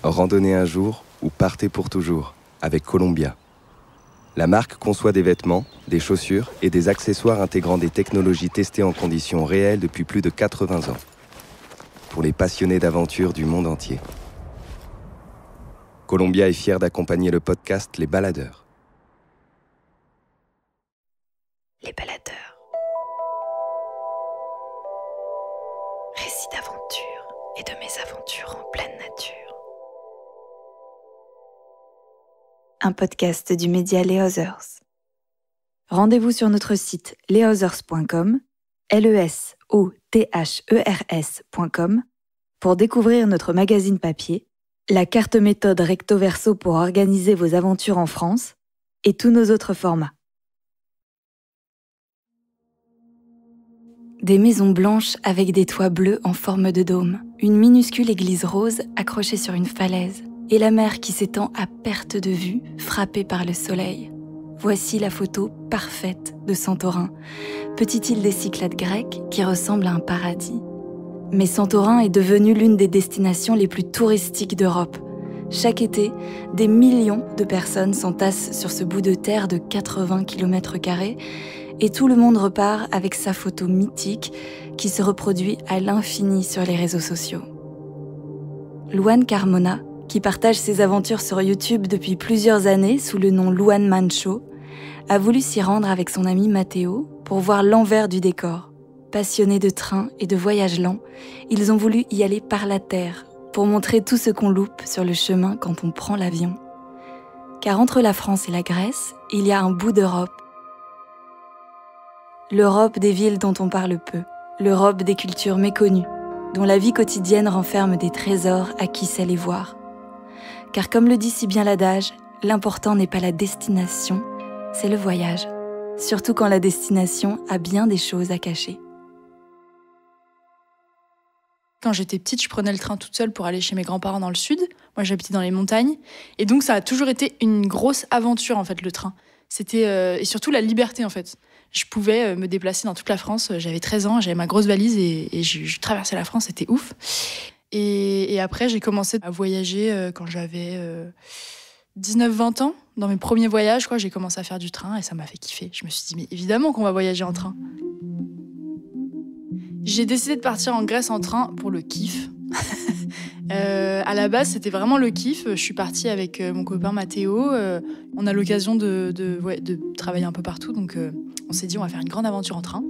Randonnez un jour ou partez pour toujours avec Columbia. La marque conçoit des vêtements, des chaussures et des accessoires intégrant des technologies testées en conditions réelles depuis plus de 80 ans. Pour les passionnés d'aventure du monde entier. Columbia est fière d'accompagner le podcast Les Baladeurs. Les Baladeurs. Récits d'aventure et de mésaventures en pleine nature. Un podcast du média Les Others. Rendez-vous sur notre site lesothers.com, lesothers.com, pour découvrir notre magazine papier, la carte méthode recto verso pour organiser vos aventures en France et tous nos autres formats. Des maisons blanches avec des toits bleus en forme de dôme, une minuscule église rose accrochée sur une falaise, et la mer qui s'étend à perte de vue, frappée par le soleil. Voici la photo parfaite de Santorin, petite île des Cyclades grecques qui ressemble à un paradis. Mais Santorin est devenue l'une des destinations les plus touristiques d'Europe. Chaque été, des millions de personnes s'entassent sur ce bout de terre de 80 km² et tout le monde repart avec sa photo mythique qui se reproduit à l'infini sur les réseaux sociaux. Louane Carmona, qui partage ses aventures sur YouTube depuis plusieurs années sous le nom Louane Man Show, a voulu s'y rendre avec son ami Mathéo pour voir l'envers du décor. Passionnés de trains et de voyages lents, ils ont voulu y aller par la terre pour montrer tout ce qu'on loupe sur le chemin quand on prend l'avion. Car entre la France et la Grèce, il y a un bout d'Europe. L'Europe des villes dont on parle peu, l'Europe des cultures méconnues, dont la vie quotidienne renferme des trésors à qui sait les voir. Car comme le dit si bien l'adage, l'important n'est pas la destination, c'est le voyage. Surtout quand la destination a bien des choses à cacher. Quand j'étais petite, je prenais le train toute seule pour aller chez mes grands-parents dans le sud. Moi, j'habitais dans les montagnes. Et donc, ça a toujours été une grosse aventure, en fait, le train. C'était... et surtout la liberté, en fait. Je pouvais me déplacer dans toute la France. J'avais 13 ans, j'avais ma grosse valise et je traversais la France, c'était ouf. Et après, j'ai commencé à voyager quand j'avais 19-20 ans. Dans mes premiers voyages, j'ai commencé à faire du train et ça m'a fait kiffer. Je me suis dit, mais évidemment qu'on va voyager en train. J'ai décidé de partir en Grèce en train pour le kiff. À la base, c'était vraiment le kiff. Je suis partie avec mon copain Mathéo. On a l'occasion de travailler un peu partout, donc on s'est dit on va faire une grande aventure en train.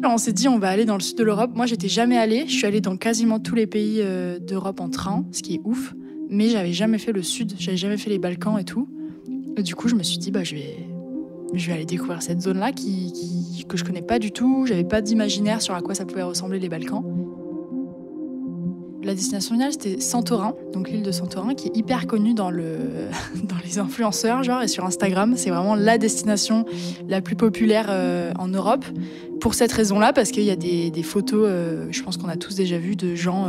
Alors, on s'est dit on va aller dans le sud de l'Europe. Moi, j'étais jamais allée. Je suis allée dans quasiment tous les pays d'Europe en train, ce qui est ouf. Mais j'avais jamais fait le sud. J'avais jamais fait les Balkans et tout. Et du coup, je me suis dit je vais aller découvrir cette zone-là que je connais pas du tout. J'avais pas d'imaginaire sur à quoi ça pouvait ressembler les Balkans. La destination finale, c'était Santorin, donc l'île de Santorin, qui est hyper connue dans les influenceurs, et sur Instagram. C'est vraiment la destination la plus populaire en Europe. Pour cette raison-là, parce qu'il y a des photos, je pense qu'on a tous déjà vu, de gens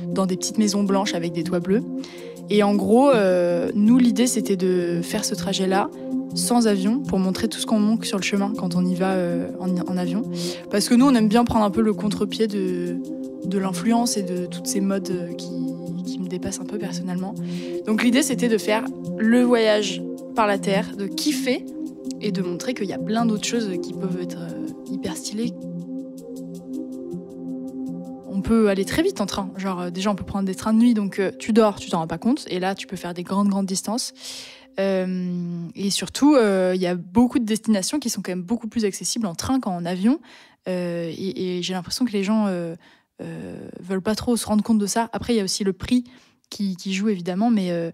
dans des petites maisons blanches avec des toits bleus. Et en gros, nous, l'idée, c'était de faire ce trajet-là sans avion pour montrer tout ce qu'on manque sur le chemin quand on y va en avion. Parce que nous, on aime bien prendre un peu le contre-pied de l'influence et de toutes ces modes qui me dépassent un peu personnellement. Donc l'idée, c'était de faire le voyage par la terre, de kiffer et de montrer qu'il y a plein d'autres choses qui peuvent être hyper stylées. On peut aller très vite en train. Déjà, on peut prendre des trains de nuit, donc tu dors, tu t'en rends pas compte. Et là, tu peux faire des grandes distances. Et surtout, il y a beaucoup de destinations qui sont quand même beaucoup plus accessibles en train qu'en avion. Et j'ai l'impression que les gens veulent pas trop se rendre compte de ça. Après, il y a aussi le prix qui joue, évidemment. Mais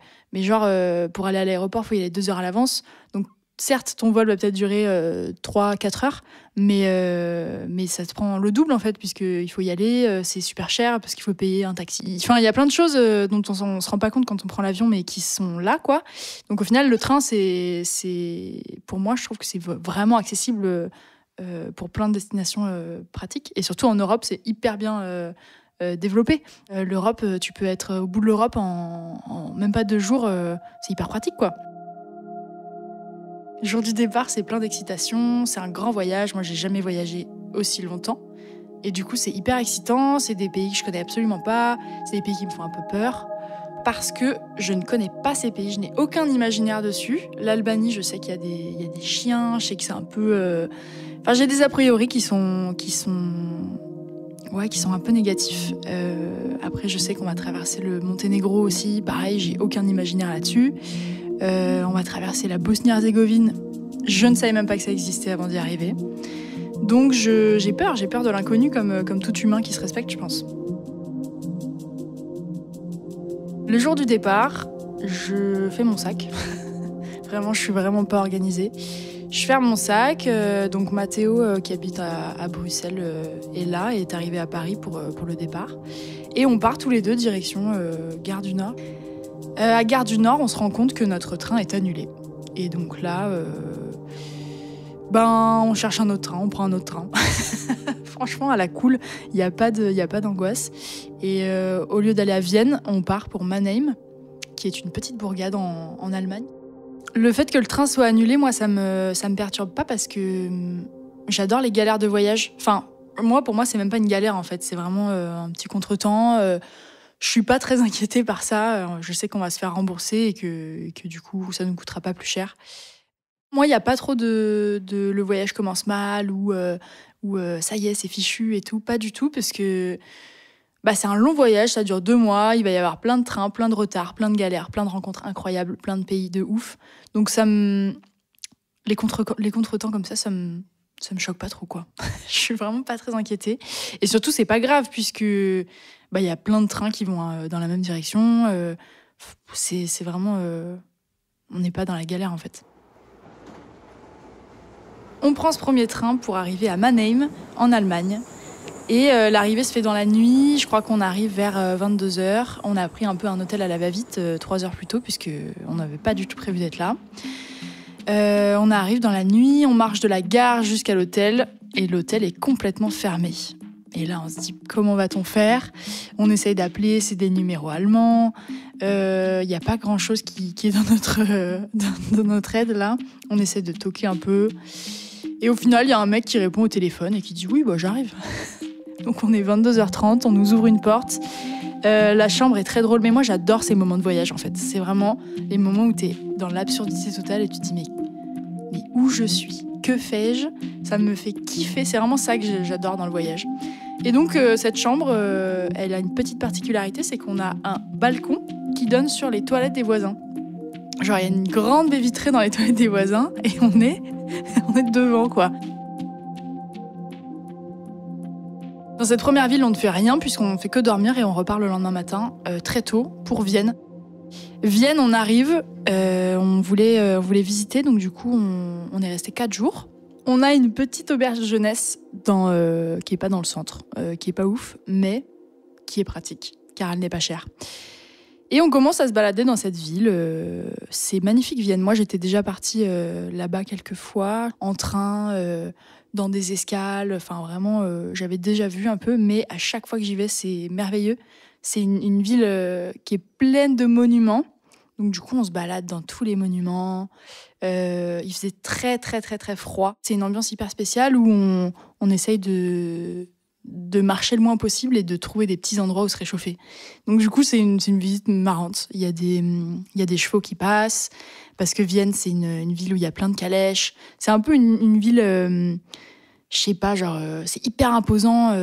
pour aller à l'aéroport, il faut y aller 2 heures à l'avance. Donc, certes, ton vol va peut-être durer 3-4 heures, mais ça te prend le double, en fait, puisqu'il faut y aller, c'est super cher, parce qu'il faut payer un taxi. Enfin, il y a plein de choses dont on se rend pas compte quand on prend l'avion, mais qui sont là, quoi. Donc, au final, le train, pour moi, je trouve que c'est vraiment accessible pour plein de destinations pratiques. Et surtout, en Europe, c'est hyper bien développé. L'Europe, tu peux être au bout de l'Europe en même pas 2 jours, c'est hyper pratique, quoi. Le jour du départ, c'est plein d'excitation, c'est un grand voyage. Moi, j'ai jamais voyagé aussi longtemps. Et du coup, c'est hyper excitant. C'est des pays que je connais absolument pas. C'est des pays qui me font un peu peur. parce que je ne connais pas ces pays, je n'ai aucun imaginaire dessus. L'Albanie, je sais qu'il y a des chiens, je sais que c'est un peu... Enfin, j'ai des a priori qui sont un peu négatifs. Après, je sais qu'on va traverser le Monténégro aussi. Pareil, j'ai aucun imaginaire là-dessus. On va traverser la Bosnie-Herzégovine. Je ne savais même pas que ça existait avant d'y arriver. Donc, j'ai peur de l'inconnu comme tout humain qui se respecte, je pense. Le jour du départ, je fais mon sac. Vraiment, je suis vraiment pas organisée. Je ferme mon sac, donc Mathéo qui habite à Bruxelles est arrivé à Paris pour le départ. Et on part tous les deux direction Gare du Nord. À Gare du Nord, on se rend compte que notre train est annulé. Et donc là, on cherche un autre train, on prend un autre train. Franchement, à la cool, il n'y a pas d'angoisse. Et au lieu d'aller à Vienne, on part pour Mannheim, qui est une petite bourgade en Allemagne. Le fait que le train soit annulé, moi, ça me perturbe pas parce que j'adore les galères de voyage. Enfin, pour moi, c'est même pas une galère, en fait. C'est vraiment un petit contretemps. Je suis pas très inquiétée par ça. Je sais qu'on va se faire rembourser et que du coup, ça nous coûtera pas plus cher. Moi, il n'y a pas trop de le voyage commence mal ou ça y est, c'est fichu et tout. Pas du tout, parce que c'est un long voyage, ça dure 2 mois, il va y avoir plein de trains, plein de retards, plein de galères, plein de rencontres incroyables, plein de pays de ouf. Donc les contretemps comme ça me choque pas trop, quoi. Je suis vraiment pas très inquiétée. Et surtout, c'est pas grave, puisque y a plein de trains qui vont dans la même direction. C'est vraiment... on n'est pas dans la galère, en fait. On prend ce premier train pour arriver à Mannheim, en Allemagne. Et l'arrivée se fait dans la nuit, je crois qu'on arrive vers 22h. On a pris un peu un hôtel à la va-vite 3 heures plus tôt, puisqu'on n'avait pas du tout prévu d'être là. On arrive dans la nuit, on marche de la gare jusqu'à l'hôtel, et l'hôtel est complètement fermé. Et là, on se dit, comment va-t-on faire ? On essaye d'appeler, c'est des numéros allemands. Il n'y a pas grand-chose qui est dans notre aide, là. On essaie de toquer un peu. Et au final, il y a un mec qui répond au téléphone et qui dit « Oui, j'arrive ». Donc on est 22h30, on nous ouvre une porte. La chambre est très drôle, mais moi j'adore ces moments de voyage, en fait. C'est vraiment les moments où t'es dans l'absurdité totale et tu te dis mais où je suis ? Que fais-je ? Ça me fait kiffer, c'est vraiment ça que j'adore dans le voyage. Et donc cette chambre, elle a une petite particularité, c'est qu'on a un balcon qui donne sur les toilettes des voisins. Genre il y a une grande baie vitrée dans les toilettes des voisins et on est devant, quoi. Dans cette première ville, on ne fait rien puisqu'on ne fait que dormir et on repart le lendemain matin, très tôt, pour Vienne. Vienne, on arrive, on voulait visiter, donc du coup, on est resté 4 jours. On a une petite auberge de jeunesse qui n'est pas dans le centre, qui n'est pas ouf, mais qui est pratique, car elle n'est pas chère. Et on commence à se balader dans cette ville. C'est magnifique, Vienne. Moi, j'étais déjà partie là-bas quelques fois, en train, dans des escales. Enfin, vraiment, j'avais déjà vu un peu, mais à chaque fois que j'y vais, c'est merveilleux. C'est une ville qui est pleine de monuments. Donc, du coup, on se balade dans tous les monuments. Il faisait très, très, très, très froid. C'est une ambiance hyper spéciale où on essaye de marcher le moins possible et de trouver des petits endroits où se réchauffer. Donc du coup, c'est une visite marrante. Il y a des chevaux qui passent, parce que Vienne, c'est une ville où il y a plein de calèches. C'est un peu une ville, je sais pas, genre, c'est hyper imposant,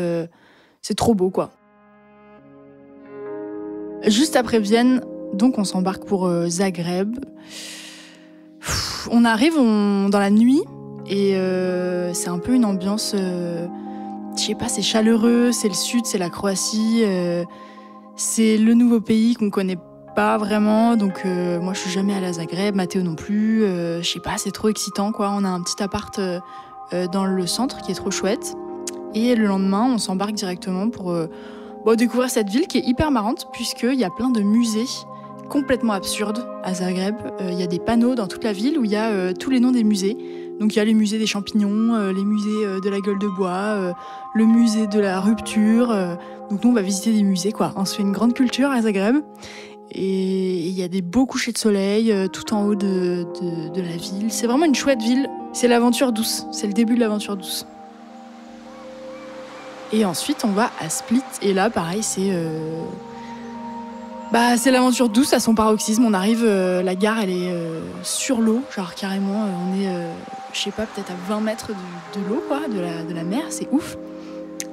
c'est trop beau, quoi. Juste après Vienne, donc on s'embarque pour Zagreb. On arrive dans la nuit, et c'est un peu une ambiance... je sais pas, c'est chaleureux, c'est le sud, c'est la Croatie, c'est le nouveau pays qu'on connaît pas vraiment, donc moi je suis jamais allée à Zagreb, Mathéo non plus, je sais pas, c'est trop excitant, quoi. On a un petit appart dans le centre qui est trop chouette, et le lendemain on s'embarque directement pour découvrir cette ville qui est hyper marrante, puisqu'il y a plein de musées complètement absurdes à Zagreb. Il y a des panneaux dans toute la ville où il y a tous les noms des musées. Donc il y a les musées des champignons, les musées de la gueule de bois, le musée de la rupture. Donc nous on va visiter des musées, quoi. On se fait une grande culture à Zagreb. Et il y a des beaux couchers de soleil tout en haut de la ville. C'est vraiment une chouette ville. C'est l'aventure douce. C'est le début de l'aventure douce. Et ensuite on va à Split. Et là pareil, c'est Bah, c'est l'aventure douce à son paroxysme. On arrive, la gare, elle est sur l'eau, genre carrément. On est, je sais pas, peut-être à 20 mètres de l'eau, quoi, de la mer. C'est ouf.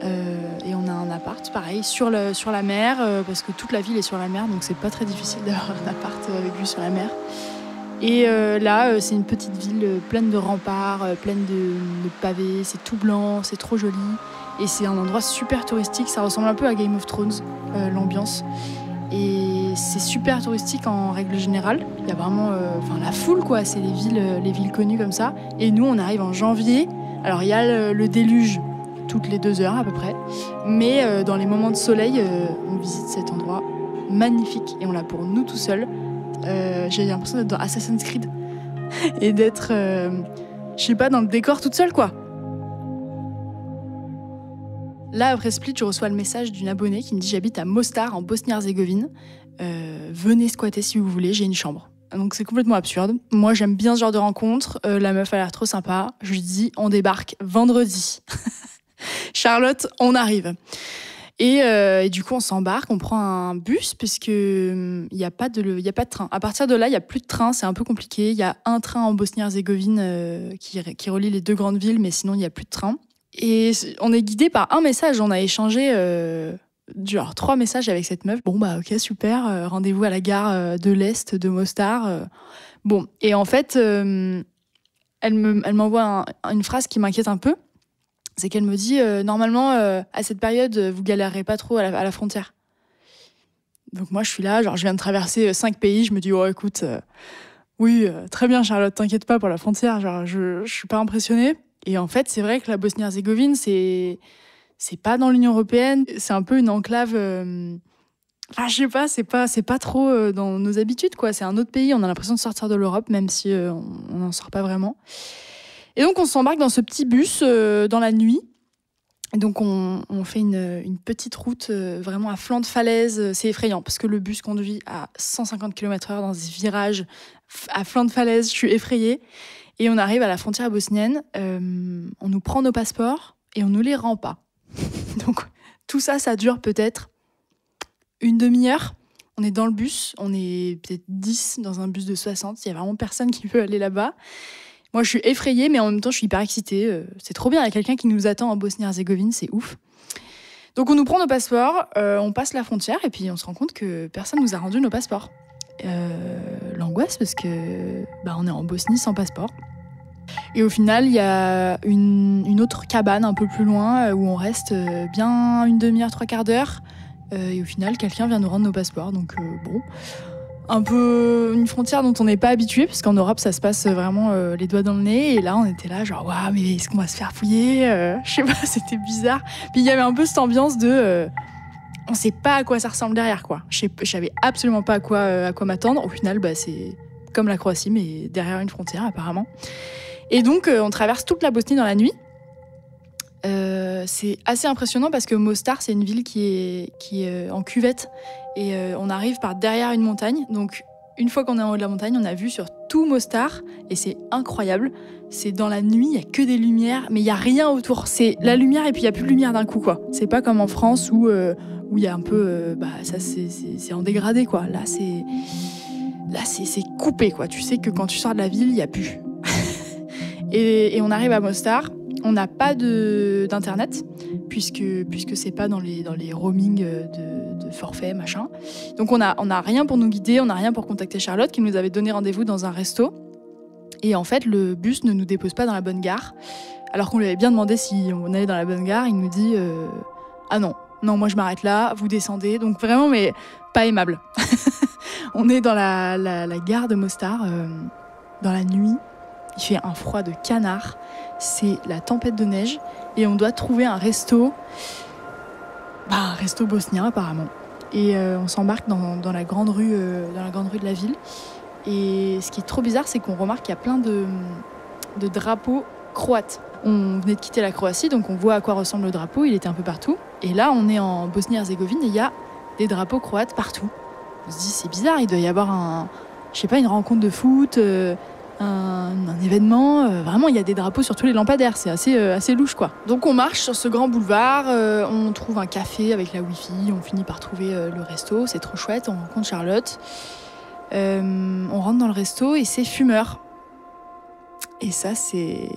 Et on a un appart, pareil, sur la mer, parce que toute la ville est sur la mer, donc c'est pas très difficile d'avoir un appart avec vue sur la mer. Et là, c'est une petite ville pleine de remparts, pleine de pavés. C'est tout blanc, c'est trop joli. Et c'est un endroit super touristique. Ça ressemble un peu à Game of Thrones, l'ambiance. Et c'est super touristique en règle générale. Il y a vraiment la foule, quoi. C'est les villes connues comme ça. Et nous, on arrive en janvier. Alors, il y a le déluge toutes les 2 heures à peu près. Mais dans les moments de soleil, on visite cet endroit magnifique. Et on l'a pour nous tout seuls. J'ai l'impression d'être dans Assassin's Creed. Et d'être, je sais pas, dans le décor toute seule, quoi. Là, après Split, je reçois le message d'une abonnée qui me dit « J'habite à Mostar, en Bosnie-Herzégovine. Venez squatter si vous voulez, j'ai une chambre. » Donc c'est complètement absurde. Moi, j'aime bien ce genre de rencontre. La meuf a l'air trop sympa. Je lui dis « On débarque vendredi. » Charlotte, on arrive. Et du coup, on s'embarque, on prend un bus, puisqu'il n'y a pas de train. À partir de là, il n'y a plus de train, c'est un peu compliqué. Il y a un train en Bosnie-Herzégovine qui relie les 2 grandes villes, mais sinon, il n'y a plus de train. Et on est guidé par un message. On a échangé 3 messages avec cette meuf. Bon, bah ok, super. Rendez-vous à la gare de l'Est de Mostar. Bon, et en fait, elle m'envoie une phrase qui m'inquiète un peu. C'est qu'elle me dit normalement, à cette période, vous galérerez pas trop à la frontière. Donc moi, je suis là, genre, je viens de traverser 5 pays. Je me dis, oh, écoute, oui, très bien, Charlotte, t'inquiète pas pour la frontière. Genre, je suis pas impressionnée. Et en fait, c'est vrai que la Bosnie-Herzégovine, c'est pas dans l'Union européenne. C'est un peu une enclave. Enfin, je sais pas, c'est pas trop dans nos habitudes, quoi. C'est un autre pays. On a l'impression de sortir de l'Europe, même si on n'en sort pas vraiment. Et donc, on s'embarque dans ce petit bus dans la nuit. Et donc, on fait une petite route vraiment à flanc de falaise. C'est effrayant parce que le bus conduit à 150 km/h dans des virages à flanc de falaise. Je suis effrayée. Et on arrive à la frontière bosnienne. On nous prend nos passeports et on ne nous les rend pas. Donc, tout ça, ça dure peut-être une demi-heure. On est dans le bus. On est peut-être 10 dans un bus de 60. Il n'y a vraiment personne qui veut aller là-bas. Moi, je suis effrayée, mais en même temps, je suis hyper excitée. C'est trop bien, il y a quelqu'un qui nous attend en Bosnie-Herzégovine, c'est ouf. Donc, on nous prend nos passeports, on passe la frontière, et puis on se rend compte que personne nous a rendu nos passeports. L'angoisse, parce que on est en Bosnie sans passeport. Et au final, il y a une autre cabane un peu plus loin, où on reste bien une demi-heure, 3/4 d'heure. Et au final, quelqu'un vient nous rendre nos passeports, donc bon... Un peu une frontière dont on n'est pas habitué, parce qu'en Europe, ça se passe vraiment les doigts dans le nez. Et là, on était là, genre, waouh, mais est-ce qu'on va se faire fouiller je sais pas, c'était bizarre. Puis il y avait un peu cette ambiance de... on sait pas à quoi ça ressemble derrière, quoi. Je savais absolument pas à quoi m'attendre. Au final, c'est comme la Croatie, mais derrière une frontière, apparemment. Et donc, on traverse toute la Bosnie dans la nuit. C'est assez impressionnant parce que Mostar, c'est une ville qui est en cuvette. Et on arrive par derrière une montagne. Donc, une fois qu'on est en haut de la montagne, on a vu sur tout Mostar. Et c'est incroyable. C'est dans la nuit, il n'y a que des lumières, mais il n'y a rien autour. C'est la lumière et puis il n'y a plus de lumière d'un coup, quoi. C'est pas comme en France où il y a un peu... ça, c'est en dégradé, quoi. Là, c'est coupé, quoi. Tu sais que quand tu sors de la ville, il n'y a plus. et on arrive à Mostar. On n'a pas d'internet, puisque c'est pas dans les roamings de forfait, machin. Donc on a rien pour nous guider, on n'a rien pour contacter Charlotte, qui nous avait donné rendez-vous dans un resto. Et en fait, le bus ne nous dépose pas dans la bonne gare. Alors qu'on lui avait bien demandé si on allait dans la bonne gare, il nous dit ah non, moi je m'arrête là, vous descendez. Donc vraiment, mais pas aimable. On est dans la gare de Mostar, dans la nuit. Il fait un froid de canard, c'est la tempête de neige et on doit trouver un resto bosnien apparemment. Et on s'embarque dans la grande rue de la ville. Et ce qui est trop bizarre, c'est qu'on remarque qu'il y a plein de drapeaux croates. On venait de quitter la Croatie, donc on voit à quoi ressemble le drapeau, il était un peu partout. Et là, on est en Bosnie-Herzégovine et il y a des drapeaux croates partout. On se dit, c'est bizarre, il doit y avoir une rencontre de foot... un événement. Vraiment, il y a des drapeaux sur tous les lampadaires. C'est assez louche, quoi. Donc on marche sur ce grand boulevard, on trouve un café avec la Wi-Fi, on finit par trouver le resto, c'est trop chouette, on rencontre Charlotte. On rentre dans le resto et c'est fumeur. Et c'était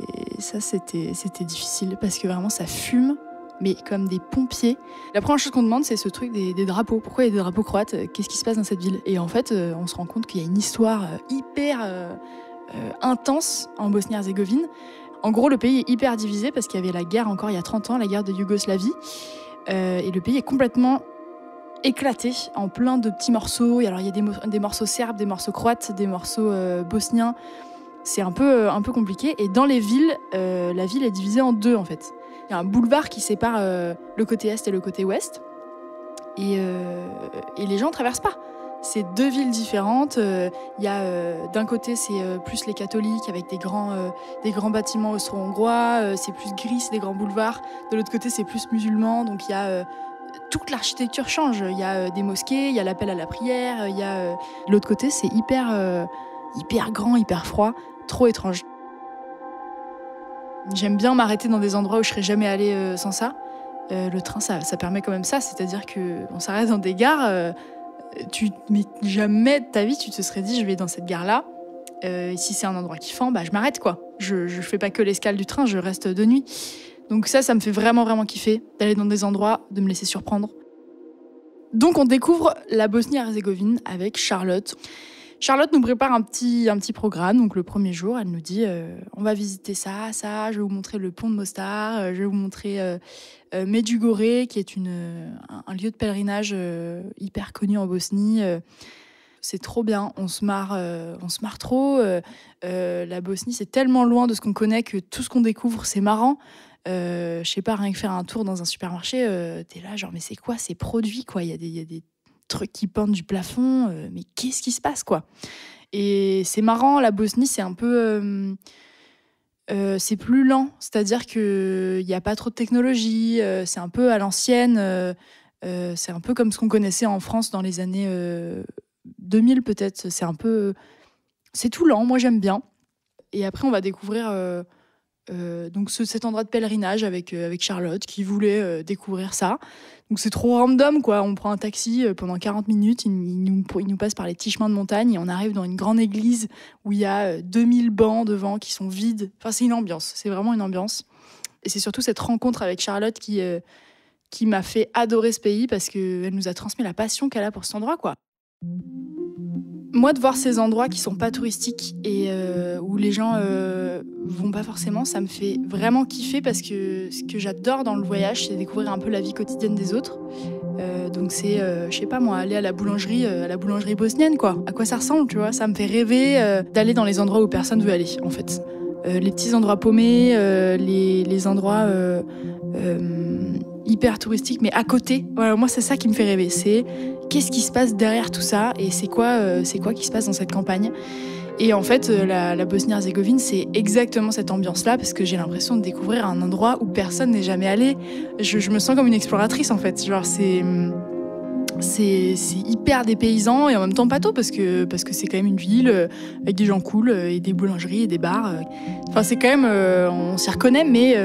difficile parce que vraiment ça fume, mais comme des pompiers. La première chose qu'on demande, c'est ce truc des drapeaux. Pourquoi il y a des drapeaux croates ? Qu'est-ce qui se passe dans cette ville ? Et en fait, on se rend compte qu'il y a une histoire hyper intense en Bosnie-Herzégovine. En gros, le pays est hyper divisé parce qu'il y avait la guerre encore il y a 30 ans, la guerre de Yougoslavie. Et le pays est complètement éclaté en plein de petits morceaux. Et alors, il y a des morceaux serbes, des morceaux croates, des morceaux bosniens. C'est un peu compliqué. Et dans les villes, la ville est divisée en deux, en fait. Il y a un boulevard qui sépare le côté est et le côté ouest. Et les gens ne traversent pas. C'est deux villes différentes. Il y a d'un côté, c'est plus les catholiques avec des grands bâtiments austro-hongrois. C'est plus gris, c'est des grands boulevards. De l'autre côté, c'est plus musulman. Donc il y a toute l'architecture change. Il y a des mosquées, il y a l'appel à la prière. Il y a de l'autre côté, c'est hyper grand, hyper froid, trop étrange. J'aime bien m'arrêter dans des endroits où je serais jamais allée sans ça. Le train, ça permet quand même ça. C'est-à-dire qu'on s'arrête dans des gares. Mais jamais de ta vie, tu te serais dit, je vais dans cette gare-là. Si c'est un endroit kiffant, je m'arrête, quoi. Je fais pas que l'escale du train, je reste de nuit. Donc ça me fait vraiment, vraiment kiffer d'aller dans des endroits, de me laisser surprendre. Donc on découvre la Bosnie-Herzégovine avec Charlotte. Charlotte nous prépare un petit programme. Donc le premier jour, elle nous dit on va visiter ça, je vais vous montrer le pont de Mostar, je vais vous montrer Medjugorje, qui est un lieu de pèlerinage hyper connu en Bosnie. C'est trop bien, on se marre trop. La Bosnie, c'est tellement loin de ce qu'on connaît que tout ce qu'on découvre, c'est marrant. Je sais pas, rien que faire un tour dans un supermarché, t'es là genre mais c'est quoi ces produits, quoi. Il y a des trucs qui pendent du plafond, mais qu'est-ce qui se passe, quoi. Et c'est marrant, la Bosnie, c'est un peu c'est plus lent, c'est-à-dire que il y a pas trop de technologie, c'est un peu à l'ancienne, c'est un peu comme ce qu'on connaissait en France dans les années 2000 peut-être. C'est tout lent, moi j'aime bien. Et après on va découvrir donc cet endroit de pèlerinage avec Charlotte qui voulait découvrir ça. Donc c'est trop random, quoi. On prend un taxi pendant 40 minutes, il nous passe par les petits chemins de montagne et on arrive dans une grande église où il y a 2000 bancs devant qui sont vides. Enfin, c'est une ambiance, c'est vraiment une ambiance. Et c'est surtout cette rencontre avec Charlotte qui m'a fait adorer ce pays parce qu'elle nous a transmis la passion qu'elle a pour cet endroit, quoi. Moi, de voir ces endroits qui sont pas touristiques et où les gens vont pas forcément, ça me fait vraiment kiffer parce que ce que j'adore dans le voyage, c'est découvrir un peu la vie quotidienne des autres. Donc c'est, je sais pas moi, aller à la boulangerie bosnienne, quoi. À quoi ça ressemble, tu vois ? Ça me fait rêver d'aller dans les endroits où personne veut aller, en fait. Les petits endroits paumés, les endroits hyper touristique, mais à côté. Voilà, moi, c'est ça qui me fait rêver. C'est qu'est-ce qui se passe derrière tout ça et c'est quoi qui se passe dans cette campagne. Et en fait, la Bosnie-Herzégovine, c'est exactement cette ambiance-là parce que j'ai l'impression de découvrir un endroit où personne n'est jamais allé. Je me sens comme une exploratrice, en fait. Genre, c'est hyper dépaysant et en même temps pas tôt parce que c'est quand même une ville avec des gens cool et des boulangeries et des bars. Enfin, c'est quand même... on s'y reconnaît, mais...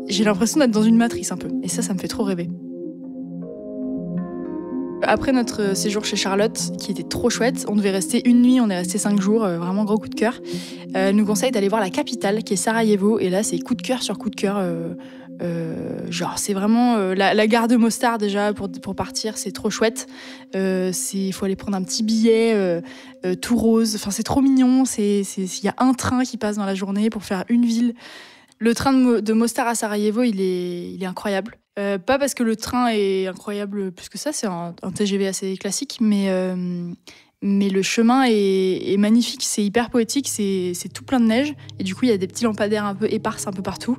j'ai l'impression d'être dans une matrice un peu. Et ça me fait trop rêver. Après notre séjour chez Charlotte, qui était trop chouette, on devait rester une nuit, on est resté 5 jours, vraiment gros coup de cœur. Elle nous conseille d'aller voir la capitale, qui est Sarajevo. Et là, c'est coup de cœur sur coup de cœur. Genre, c'est vraiment la gare de Mostar, déjà, pour partir, c'est trop chouette. Il faut aller prendre un petit billet tout rose. Enfin, c'est trop mignon. Il y a un train qui passe dans la journée pour faire une ville. Le train de Mostar à Sarajevo, il est incroyable. Pas parce que le train est incroyable plus que ça, c'est un TGV assez classique, mais le chemin est magnifique, c'est hyper poétique, c'est tout plein de neige, et du coup il y a des petits lampadaires un peu éparses un peu partout.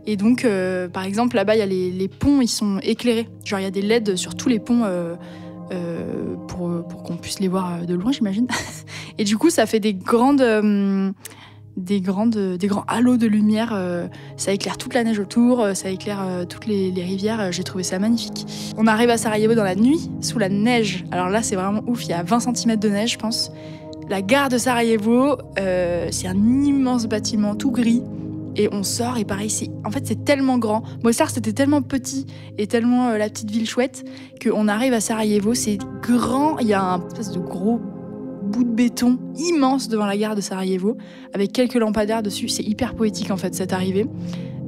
Et donc, par exemple, là-bas, il y a les ponts, ils sont éclairés. Genre, il y a des LED sur tous les ponts pour qu'on puisse les voir de loin, j'imagine. Et du coup, ça fait des grands halos de lumière, ça éclaire toute la neige autour, ça éclaire toutes les rivières, j'ai trouvé ça magnifique. On arrive à Sarajevo dans la nuit, sous la neige, alors là c'est vraiment ouf, il y a 20 cm de neige je pense, La gare de Sarajevo, c'est un immense bâtiment tout gris. Et on sort et pareil, c'est tellement grand. Mostar, c'était tellement petit et tellement la petite ville chouette qu'on arrive à Sarajevo, c'est grand. Il y a un espèce de gros bout de béton immense devant la gare de Sarajevo avec quelques lampadaires dessus. C'est hyper poétique en fait cette arrivée.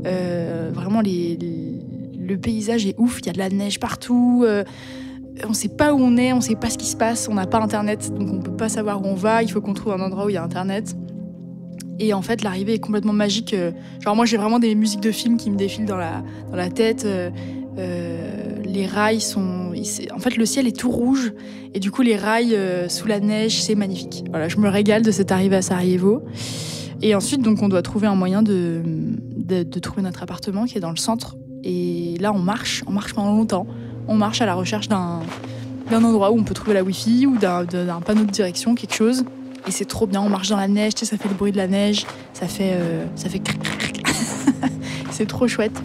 Vraiment, le paysage est ouf. Il y a de la neige partout. On sait pas où on est, on sait pas ce qui se passe. On n'a pas internet, donc on peut pas savoir où on va. Il faut qu'on trouve un endroit où il y a internet. Et en fait, l'arrivée est complètement magique. Genre, moi, j'ai vraiment des musiques de films qui me défilent dans la tête. Les rails sont... En fait, le ciel est tout rouge. Et du coup, les rails sous la neige, c'est magnifique. Voilà, je me régale de cette arrivée à Sarajevo. Et ensuite, donc, on doit trouver un moyen de trouver notre appartement qui est dans le centre. Et là, on marche pendant longtemps. On marche à la recherche d'un endroit où on peut trouver la Wi-Fi ou d'un panneau de direction, quelque chose. Et c'est trop bien, on marche dans la neige, tu sais, ça fait le bruit de la neige, ça fait cric, cric, cric. C'est trop chouette.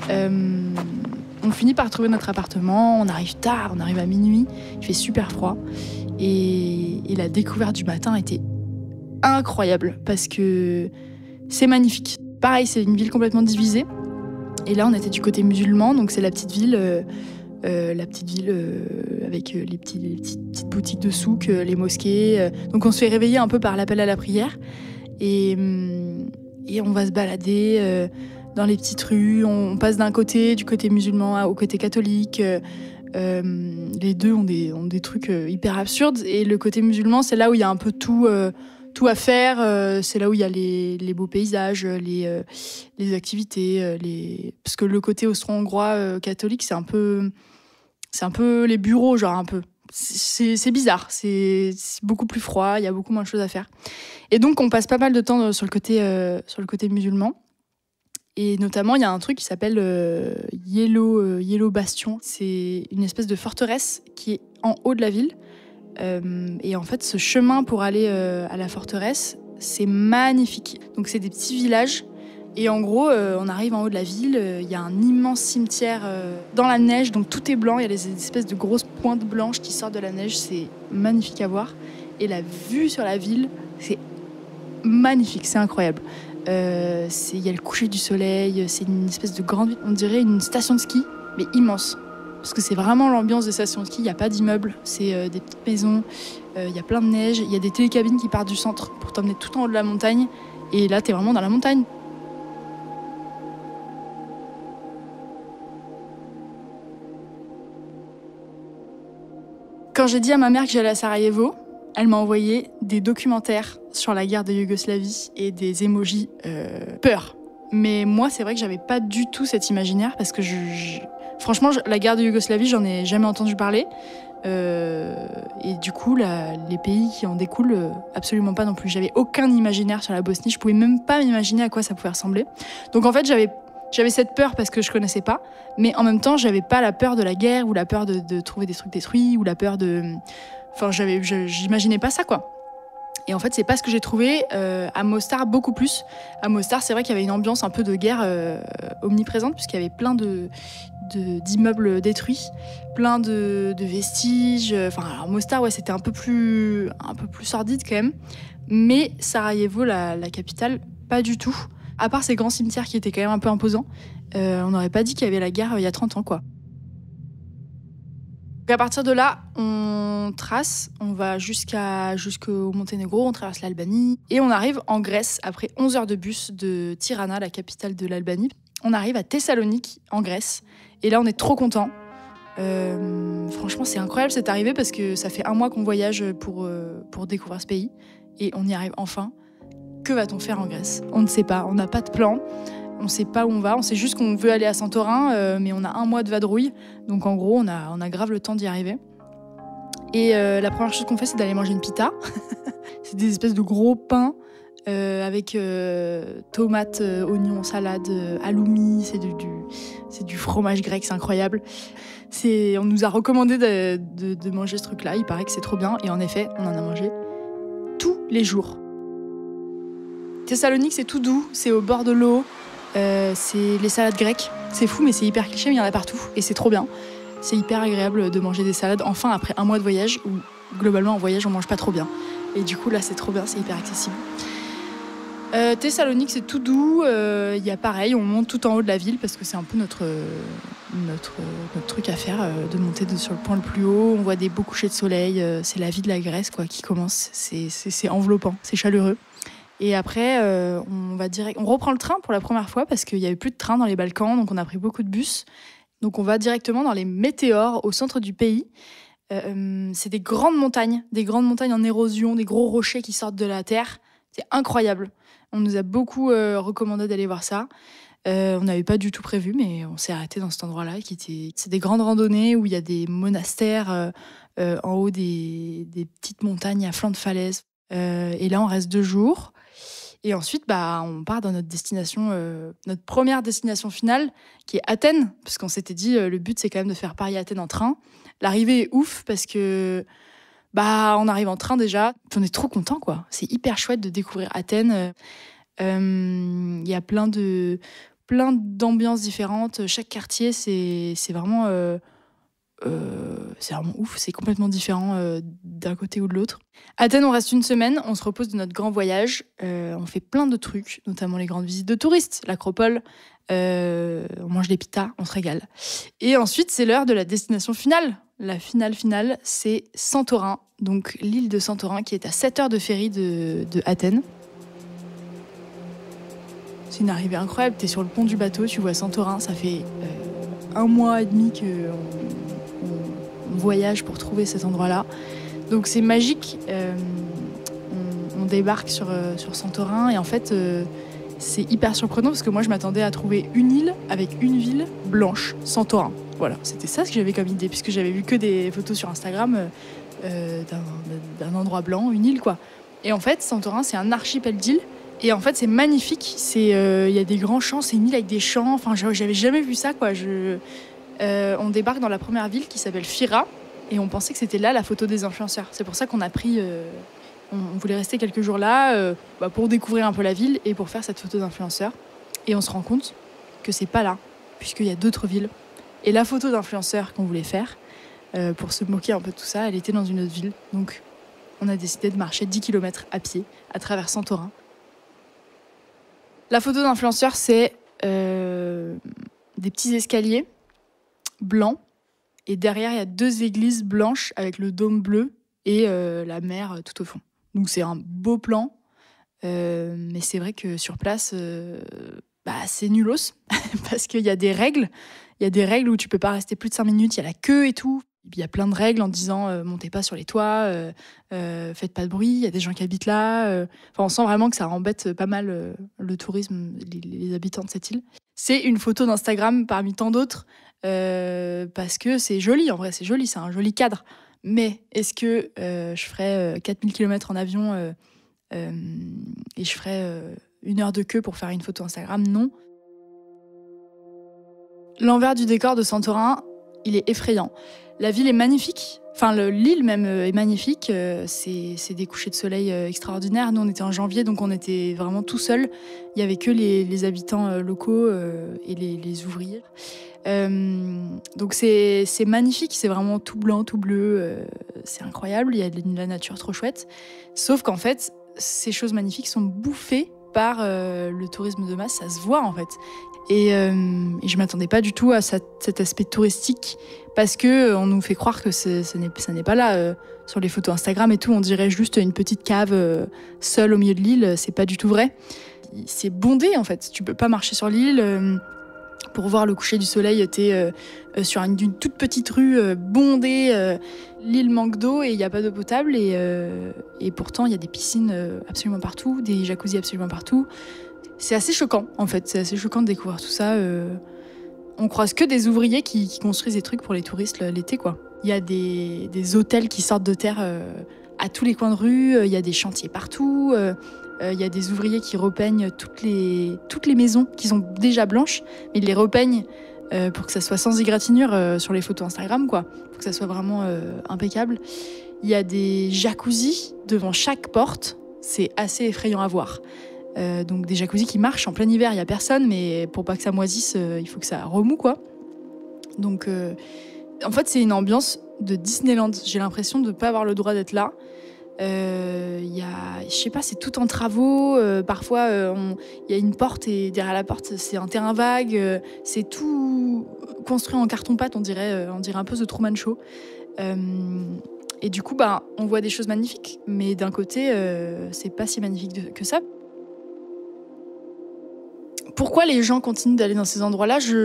On finit par trouver notre appartement, on arrive tard, on arrive à minuit, il fait super froid. Et la découverte du matin était incroyable parce que c'est magnifique. Pareil, c'est une ville complètement divisée. Et là, on était du côté musulman, donc c'est la petite ville avec les petites boutiques de souk, les mosquées. Donc on se fait réveiller un peu par l'appel à la prière. Et on va se balader dans les petites rues. On passe du côté musulman au côté catholique. Les deux ont des trucs hyper absurdes. Et le côté musulman, c'est là où il y a un peu tout à faire. C'est là où il y a les beaux paysages, les activités. Parce que le côté austro-hongrois catholique, c'est un peu les bureaux, genre un peu. C'est bizarre, c'est beaucoup plus froid, il y a beaucoup moins de choses à faire. Et donc, on passe pas mal de temps sur le côté musulman. Et notamment, il y a un truc qui s'appelle Yellow Bastion. C'est une espèce de forteresse qui est en haut de la ville. Et en fait, ce chemin pour aller à la forteresse, c'est magnifique. Donc, c'est des petits villages. Et en gros, on arrive en haut de la ville, il y a un immense cimetière dans la neige, donc tout est blanc, il y a des espèces de grosses pointes blanches qui sortent de la neige, c'est magnifique à voir. Et la vue sur la ville, c'est magnifique, c'est incroyable. Il y a le coucher du soleil, c'est une espèce de grande, on dirait une station de ski, mais immense. Parce que c'est vraiment l'ambiance de station de ski, il n'y a pas d'immeubles, c'est des petites maisons, il y a plein de neige, il y a des télécabines qui partent du centre pour t'emmener tout en haut de la montagne, et là, t'es vraiment dans la montagne. Quand j'ai dit à ma mère que j'allais à Sarajevo, elle m'a envoyé des documentaires sur la guerre de Yougoslavie et des emojis peur. Mais moi, c'est vrai que j'avais pas du tout cet imaginaire parce que franchement, la guerre de Yougoslavie, j'en ai jamais entendu parler. Et du coup, les pays qui en découlent, absolument pas non plus. J'avais aucun imaginaire sur la Bosnie. Je pouvais même pas m'imaginer à quoi ça pouvait ressembler. Donc en fait, j'avais cette peur parce que je connaissais pas, mais en même temps, j'avais pas la peur de la guerre ou la peur de trouver des trucs détruits ou la peur de... Enfin, j'imaginais pas ça, quoi. Et en fait, c'est pas ce que j'ai trouvé à Mostar, beaucoup plus. À Mostar, c'est vrai qu'il y avait une ambiance un peu de guerre omniprésente, puisqu'il y avait plein d'immeubles détruits, plein de vestiges. Enfin, alors Mostar, ouais, c'était un peu plus sordide quand même. Mais Sarajevo, la capitale, pas du tout. À part ces grands cimetières qui étaient quand même un peu imposants, on n'aurait pas dit qu'il y avait la guerre il y a 30 ans, quoi. Donc à partir de là, on trace, on va jusqu'au Monténégro, on traverse l'Albanie, et on arrive en Grèce après 11 heures de bus de Tirana, la capitale de l'Albanie. On arrive à Thessalonique, en Grèce, et là on est trop contents. Franchement, c'est incroyable cette arrivée parce que ça fait 1 mois qu'on voyage pour découvrir ce pays, et on y arrive enfin. Que va-t-on faire en Grèce ? On ne sait pas, on n'a pas de plan, on ne sait pas où on va, on sait juste qu'on veut aller à Santorin, mais on a 1 mois de vadrouille, donc en gros on a grave le temps d'y arriver. Et la première chose qu'on fait, c'est d'aller manger une pita. C'est des espèces de gros pains avec tomates, oignons, salade, halloumi, c'est du fromage grec, c'est incroyable. On nous a recommandé de manger ce truc-là, il paraît que c'est trop bien, et en effet, on en a mangé tous les jours. Thessalonique, c'est tout doux, c'est au bord de l'eau, c'est les salades grecques. C'est fou, mais c'est hyper cliché, mais il y en a partout, et c'est trop bien. C'est hyper agréable de manger des salades, enfin, après 1 mois de voyage, où globalement, en voyage, on mange pas trop bien. Et du coup, là, c'est trop bien, c'est hyper accessible. Thessalonique, c'est tout doux. Il y a pareil, on monte tout en haut de la ville parce que c'est un peu notre truc à faire, de monter sur le point le plus haut. On voit des beaux couchers de soleil. C'est la vie de la Grèce quoi, qui commence. C'est enveloppant, c'est chaleureux. Et après, on reprend le train pour la première fois parce qu'il n'y avait plus de train dans les Balkans, donc on a pris beaucoup de bus. Donc on va directement dans les météores au centre du pays. C'est des grandes montagnes en érosion, des gros rochers qui sortent de la terre. C'est incroyable. On nous a beaucoup recommandé d'aller voir ça. On n'avait pas du tout prévu, mais on s'est arrêté dans cet endroit-là. C'est des grandes randonnées où il y a des monastères en haut des petites montagnes à flanc de falaise. Et là, on reste 2 jours. Et ensuite, on part dans notre première destination finale, qui est Athènes, parce qu'on s'était dit, le but, c'est quand même de faire Paris-Athènes en train. L'arrivée est ouf, parce que on arrive en train déjà. On est trop contents, quoi. C'est hyper chouette de découvrir Athènes. Il y a plein d'ambiances différentes. Chaque quartier, c'est vraiment ouf. C'est complètement différent d'un côté ou de l'autre. Athènes, on reste 1 semaine. On se repose de notre grand voyage. On fait plein de trucs, notamment les grandes visites de touristes, l'Acropole. On mange des pitas, on se régale. Et ensuite, c'est l'heure de la destination finale. La finale, c'est Santorin. Donc l'île de Santorin, qui est à 7 heures de ferry de Athènes. C'est une arrivée incroyable. T'es sur le pont du bateau, tu vois Santorin. Ça fait 1 mois et demi qu'on voyage pour trouver cet endroit-là. Donc c'est magique. On débarque sur Santorin et en fait, c'est hyper surprenant parce que moi, je m'attendais à trouver une île avec une ville blanche, Santorin. Voilà, c'était ça ce que j'avais comme idée, puisque j'avais vu que des photos sur Instagram d'un endroit blanc, une île, quoi. Et en fait, Santorin, c'est un archipel d'îles. Et en fait, c'est magnifique. Il y a des grands champs, c'est une île avec des champs. Enfin, j'avais jamais vu ça, quoi. On débarque dans la première ville qui s'appelle Fira. Et on pensait que c'était là la photo des influenceurs. C'est pour ça qu'on a pris... on voulait rester quelques jours là pour découvrir un peu la ville et pour faire cette photo d'influenceurs. Et on se rend compte que c'est pas là, puisqu'il y a d'autres villes. Et la photo d'influenceur qu'on voulait faire, pour se moquer un peu de tout ça, elle était dans une autre ville. Donc, on a décidé de marcher 10 km à pied à travers Santorin. La photo d'influenceur, c'est des petits escaliers blancs. Et derrière, il y a 2 églises blanches avec le dôme bleu et la mer tout au fond. Donc, c'est un beau plan. Mais c'est vrai que sur place, c'est nulos. Parce qu'il y a des règles. Il y a des règles où tu peux pas rester plus de 5 minutes. Il y a la queue et tout. Il y a plein de règles en disant montez pas sur les toits, faites pas de bruit. Il y a des gens qui habitent là. On sent vraiment que ça embête pas mal le tourisme, les habitants de cette île. C'est une photo d'Instagram parmi tant d'autres parce que c'est joli. En vrai, c'est joli. C'est un joli cadre. Mais est-ce que je ferais 4000 km en avion et je ferais 1 heure de queue pour faire une photo Instagram? Non. L'envers du décor de Santorin, il est effrayant. La ville est magnifique. Enfin, l'île même est magnifique. C'est des couchers de soleil extraordinaires. Nous, on était en janvier, donc on était vraiment tout seuls. Il n'y avait que les habitants locaux et les ouvriers. Donc c'est magnifique. C'est vraiment tout blanc, tout bleu. C'est incroyable. Il y a de la nature trop chouette. Sauf qu'en fait, ces choses magnifiques sont bouffées par le tourisme de masse. Ça se voit, en fait. Et je m'attendais pas du tout à cet aspect touristique parce que on nous fait croire que ça n'est pas là sur les photos Instagram et tout. On dirait juste une petite cave seule au milieu de l'île. C'est pas du tout vrai. C'est bondé en fait. Tu peux pas marcher sur l'île. Pour voir le coucher du soleil, t'es sur une toute petite rue bondée. L'île manque d'eau et il y a pas d'eau potable et pourtant il y a des piscines absolument partout, des jacuzzis absolument partout. C'est assez choquant, en fait. C'est assez choquant de découvrir tout ça. On croise que des ouvriers qui construisent des trucs pour les touristes l'été, quoi. Il y a des hôtels qui sortent de terre à tous les coins de rue. Il y a des chantiers partout. Il y a des ouvriers qui repeignent toutes les maisons qui sont déjà blanches, mais ils les repeignent pour que ça soit sans égratignure sur les photos Instagram, quoi. Pour que ça soit vraiment impeccable. Il y a des jacuzzis devant chaque porte. C'est assez effrayant à voir. Donc des jacuzzis qui marchent en plein hiver, il n'y a personne, mais pour pas que ça moisisse, il faut que ça remoue, quoi. Donc en fait, c'est une ambiance de Disneyland. J'ai l'impression de ne pas avoir le droit d'être là. Y a, je sais pas, c'est tout en travaux. Parfois, il y a une porte et derrière la porte, c'est un terrain vague. C'est tout construit en carton-pâte, on dirait un peu The Truman Show. Et du coup, on voit des choses magnifiques, mais d'un côté, c'est pas si magnifique que ça. Pourquoi les gens continuent d'aller dans ces endroits-là? C'est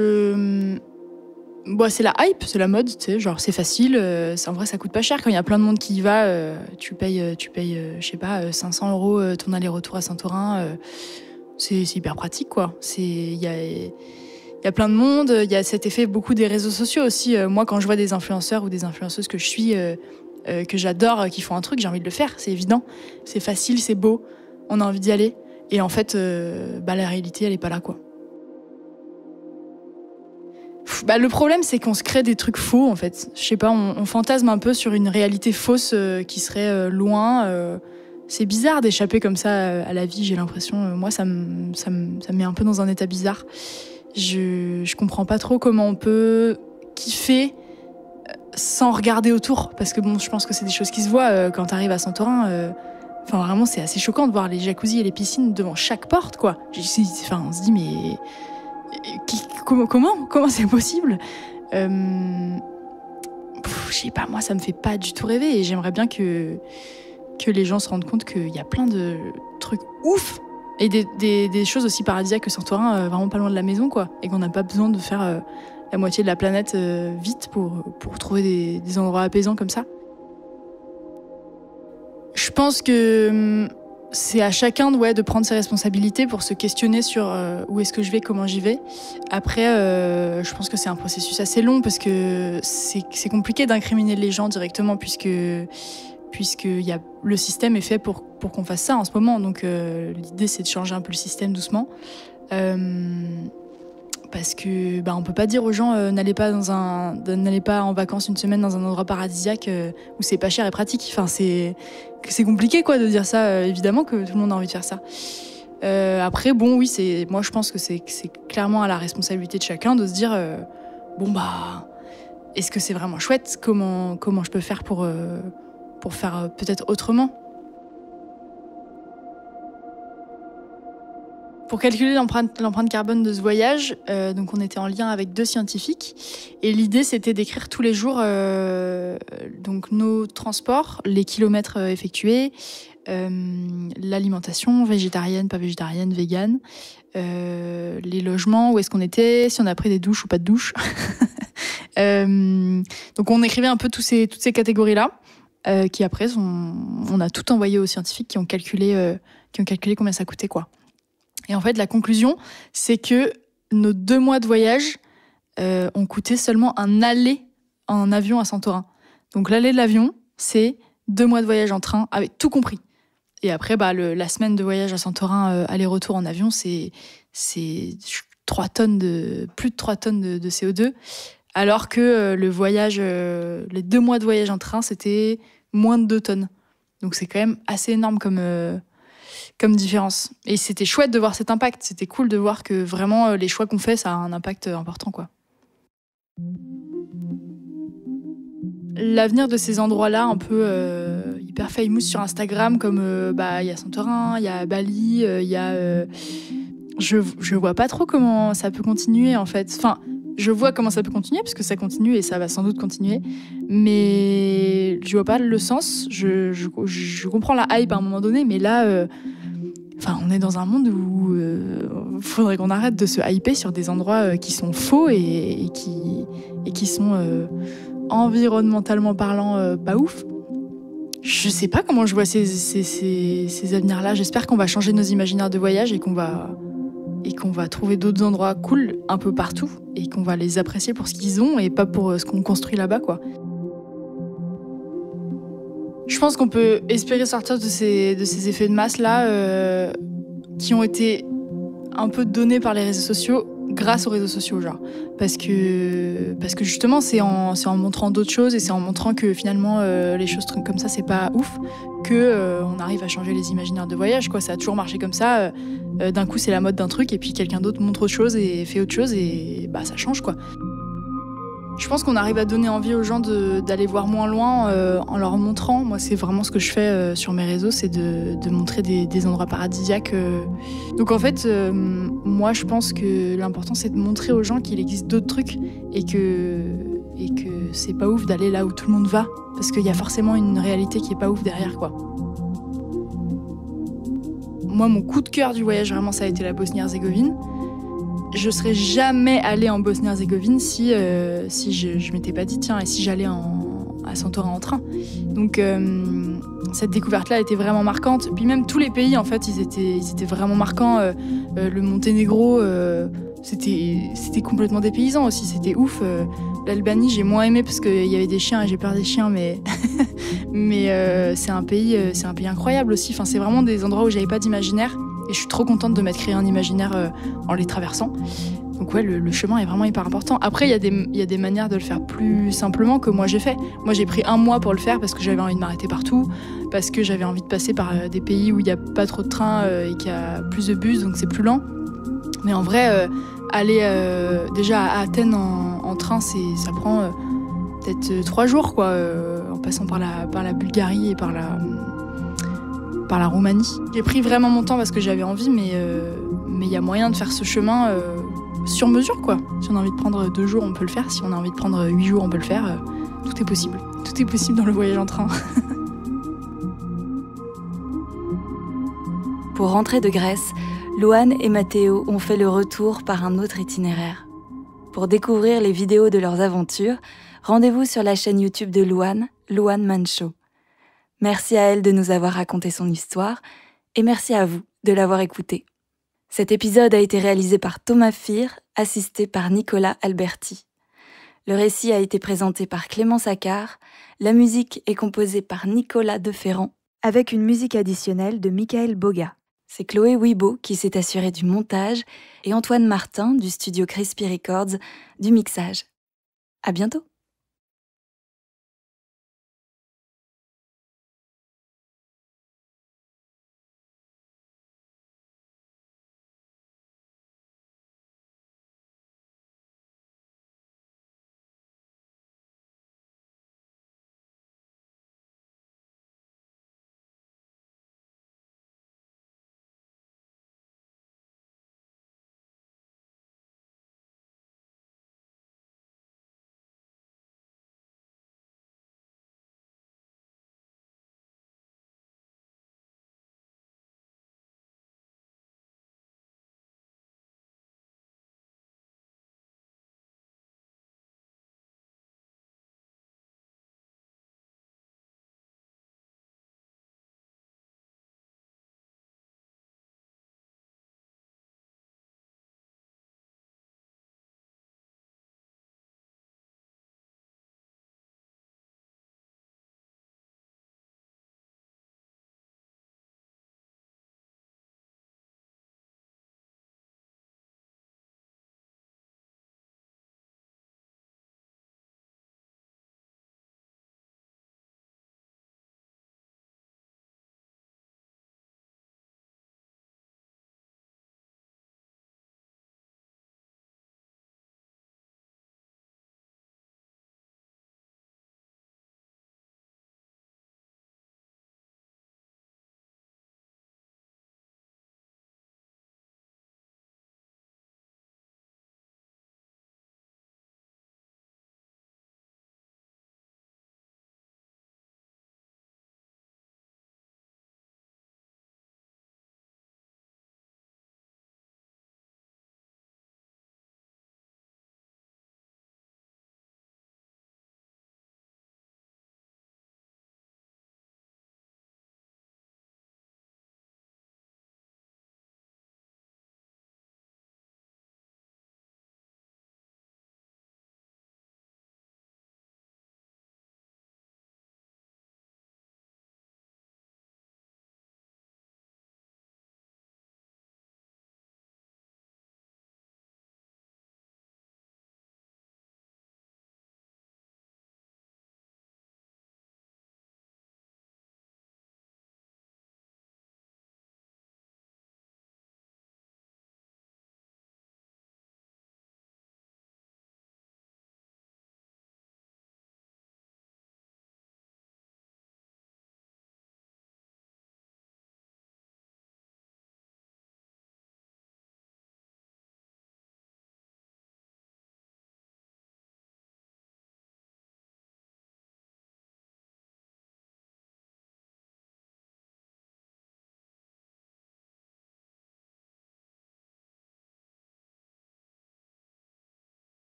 la hype, c'est la mode, tu sais, genre c'est facile, en vrai ça coûte pas cher. Quand il y a plein de monde qui y va, tu payes je sais pas, 500 € ton aller-retour à Saint-Orin, c'est hyper pratique, quoi. Il y a plein de monde, il y a cet effet beaucoup des réseaux sociaux aussi. Moi, quand je vois des influenceurs ou des influenceuses que je suis, que j'adore, qui font un truc, j'ai envie de le faire, c'est évident. C'est facile, c'est beau, on a envie d'y aller. Et en fait, la réalité, elle est pas là, quoi. Le problème, c'est qu'on se crée des trucs faux, en fait. Je sais pas, on fantasme un peu sur une réalité fausse qui serait loin. C'est bizarre d'échapper comme ça à la vie, j'ai l'impression. Moi, ça me met un peu dans un état bizarre. Je comprends pas trop comment on peut kiffer sans regarder autour. Parce que je pense que c'est des choses qui se voient quand t'arrives à Santorin. Vraiment, c'est assez choquant de voir les jacuzzis et les piscines devant chaque porte, quoi. On se dit, mais comment c'est possible? Je sais pas, moi, ça me fait pas du tout rêver. Et j'aimerais bien que les gens se rendent compte qu'il y a plein de trucs ouf et des choses aussi paradisiaques que Santorin, vraiment pas loin de la maison, quoi. Et qu'on n'a pas besoin de faire la moitié de la planète vite pour trouver des endroits apaisants comme ça. Je pense que c'est à chacun de prendre ses responsabilités pour se questionner sur où est-ce que je vais, comment j'y vais. Après, je pense que c'est un processus assez long parce que c'est compliqué d'incriminer les gens directement puisque le système est fait pour qu'on fasse ça en ce moment. Donc l'idée, c'est de changer un peu le système doucement. Parce que on peut pas dire aux gens n'allez pas en vacances une semaine dans un endroit paradisiaque où c'est pas cher et pratique. C'est compliqué, quoi, de dire ça. Évidemment que tout le monde a envie de faire ça. Après, oui, moi je pense que c'est clairement à la responsabilité de chacun de se dire est-ce que c'est vraiment chouette? Comment je peux faire pour faire peut-être autrement? Pour calculer l'empreinte carbone de ce voyage, donc on était en lien avec 2 scientifiques. Et l'idée, c'était d'écrire tous les jours donc nos transports, les kilomètres effectués, l'alimentation végétarienne, pas végétarienne, végane, les logements, où est-ce qu'on était, si on a pris des douches ou pas de douches. Donc on écrivait un peu toutes ces catégories-là, qui après, on a tout envoyé aux scientifiques qui ont calculé combien ça coûtait, quoi. Et en fait, la conclusion, c'est que nos 2 mois de voyage ont coûté seulement un aller en avion à Santorin. Donc l'aller de l'avion, c'est 2 mois de voyage en train, avec tout compris. Et après, la semaine de voyage à Santorin, aller-retour en avion, c'est plus de 3 tonnes de CO2. Alors que le voyage, les 2 mois de voyage en train, c'était moins de 2 tonnes. Donc c'est quand même assez énorme comme différence. Et c'était chouette de voir cet impact. C'était cool de voir que vraiment les choix qu'on fait, ça a un impact important, quoi. L'avenir de ces endroits-là, un peu hyper famous sur Instagram, comme il y a Santorin, il y a Bali, il y a... Je vois pas trop comment ça peut continuer, en fait. Enfin, je vois comment ça peut continuer, parce que ça continue et ça va sans doute continuer. Mais je vois pas le sens. Je comprends la hype à un moment donné, mais là... on est dans un monde où faudrait qu'on arrête de se hyper sur des endroits qui sont faux et qui sont environnementalement parlant pas ouf. Je sais pas comment je vois ces avenirs-là. J'espère qu'on va changer nos imaginaires de voyage et qu'on va trouver d'autres endroits cool un peu partout et qu'on va les apprécier pour ce qu'ils ont et pas pour ce qu'on construit là-bas, quoi. Je pense qu'on peut espérer sortir de ces effets de masse-là qui ont été un peu donnés par les réseaux sociaux grâce aux réseaux sociaux, genre. Parce que justement, c'est en montrant d'autres choses et c'est en montrant que finalement, les choses comme ça, c'est pas ouf, qu'on arrive à changer les imaginaires de voyage, quoi. Ça a toujours marché comme ça. D'un coup, c'est la mode d'un truc et puis quelqu'un d'autre montre autre chose et fait autre chose et ça change, quoi. Je pense qu'on arrive à donner envie aux gens d'aller voir moins loin en leur montrant. Moi, c'est vraiment ce que je fais sur mes réseaux, c'est de montrer des endroits paradisiaques. Donc en fait, moi, je pense que l'important, c'est de montrer aux gens qu'il existe d'autres trucs et que c'est pas ouf d'aller là où tout le monde va, parce qu'il y a forcément une réalité qui est pas ouf derrière, quoi. Moi, mon coup de cœur du voyage, vraiment, ça a été la Bosnie-Herzégovine. Je serais jamais allée en Bosnie-Herzégovine si je m'étais pas dit, tiens, et si j'allais à Santorin en train. Donc, cette découverte-là était vraiment marquante. Puis même tous les pays, en fait, ils étaient vraiment marquants. Le Monténégro, c'était complètement dépaysant aussi, c'était ouf. L'Albanie, j'ai moins aimé parce qu'il y avait des chiens et j'ai peur des chiens, mais c'est un pays incroyable aussi. Enfin, c'est vraiment des endroits où j'avais pas d'imaginaire et je suis trop contente de m'être créé un imaginaire en les traversant. Donc ouais, le chemin est vraiment hyper important. Après, il y a des manières de le faire plus simplement que moi j'ai fait. Moi, j'ai pris 1 mois pour le faire parce que j'avais envie de m'arrêter partout, parce que j'avais envie de passer par des pays où il n'y a pas trop de trains et qu'il y a plus de bus, donc c'est plus lent. Mais en vrai, aller déjà à Athènes en train, ça prend peut-être 3 jours, quoi, en passant par la Bulgarie et par la Roumanie. J'ai pris vraiment mon temps parce que j'avais envie, mais il y a moyen de faire ce chemin sur mesure, quoi. Si on a envie de prendre 2 jours, on peut le faire. Si on a envie de prendre 8 jours, on peut le faire. Tout est possible. Tout est possible dans le voyage en train. Pour rentrer de Grèce, Louane et Mathéo ont fait le retour par un autre itinéraire. Pour découvrir les vidéos de leurs aventures, rendez-vous sur la chaîne YouTube de Louane, Louane Mancho. Merci à elle de nous avoir raconté son histoire et merci à vous de l'avoir écoutée. Cet épisode a été réalisé par Thomas Fir, assisté par Nicolas Alberti. Le récit a été présenté par Clément Saccard, la musique est composée par Nicolas Deferrand, avec une musique additionnelle de Michael Boga. C'est Chloé Wibo qui s'est assurée du montage et Antoine Martin du studio Crispy Records du mixage. À bientôt!